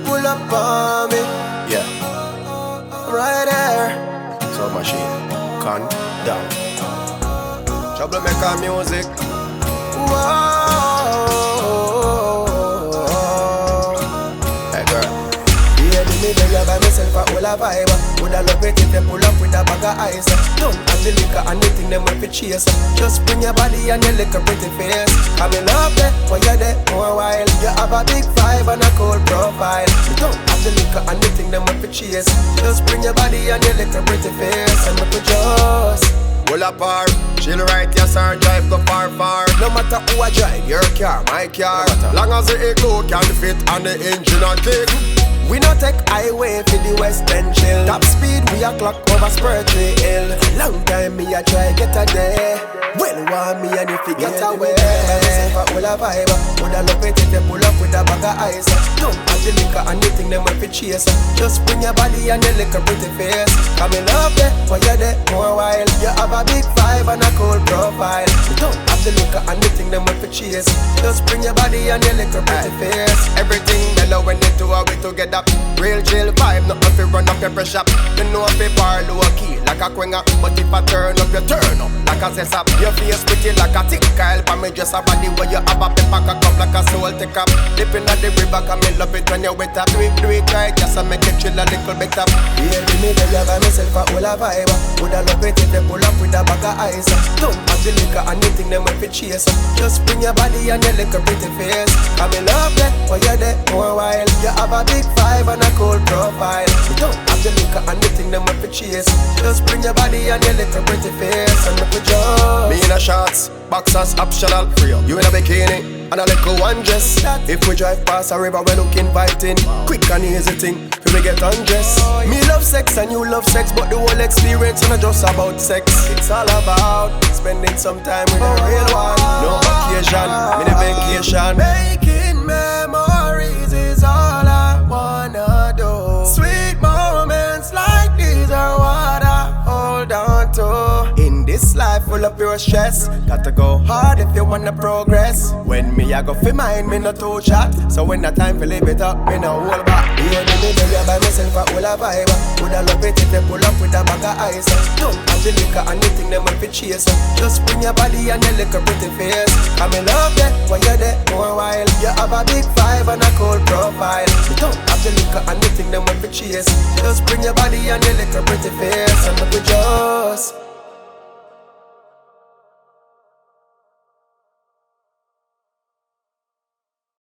pull up on me. Yeah, Right there. Sound Machine, calm down. Troublemaker music. Whoa. Hey girl. Baby, me beg you by myself a whole a vibe. Woulda love it if you pull up with a bag of ice. Don't have the liquor and the thing them want to chase. Just bring your body and your little pretty face. I'm in love there, for you there for a while. You have a big vibe and a cool profile. Don't have the liquor and the thing them want to chase. Just bring your body and your little pretty face. And make we just Pull up her, chill right, yes sir, drive go far, far. no matter who I drive, Your car, my car, long as the echo can fit and the engine on kick. we no take highway for the West End chill. Top speed, we a clock over Spurtree Hill. Long time me a try get a day. Well, want me and if you get away. Myself a whole a vibe. Woulda love it if you pull up with a bag of ice. Don't have the liquor and the thing them want to chase. Just bring your body and your little pretty face. Come in love there, for you there for a while. You have a big vibe and a cool profile. Don't have the liquor and the thing them want to chase. Just bring your body and your little pretty face. Everything mellow when the two are we together. Real chill vibe, nothing fi run up your pressure. You know if you bar low key like a quenga, but if I turn up, you turn up like a zessa. Your face pretty like a thick Kyle, but me just a body where you have a pepper cock up like a soul take up. Dipping at the river, come me love it when you wet up. Do it right, just to make it chill a little better. Baby, me tell you by myself a whole a vibe. Woulda love it if you pull up with a bag of ice. Don't have the liquor and the thing them want to chase. Just bring your body and your little pretty face. I'm in love there, for you there for a while. You have a big vibe and a cool profile. Don't have the liquor and the thing them want to chase. Just bring your body and your little pretty face. And make we just Me in a shorts, boxers optional. You in a bikini and a little one dress. If we drive past a river, we look inviting. Quick and easy thing, till we get undressed. me love sex and you love sex, but the whole experience ain't just about sex. It's all about spending some time with a real one. No occasion, me the vacation. Making memories is all I wanna do. Sweet moments like these are what I hold on to. In this life full of pure stress, got to go hard if you wanna progress. When me I go fi mine, me no too chat. So when the time to live it up, me no hold back. Baby, me tell you by myself a whole a vibe. Woulda love it if you pull up with a bag of ice. Don't have the liquor and the thing them want to chase. Just bring your body and your little pretty face. I'm in love there, for you there for a while. You have a big vibe and a cool profile. Don't have the liquor and the thing them want to chase. Just bring your body and your little pretty face. And make we just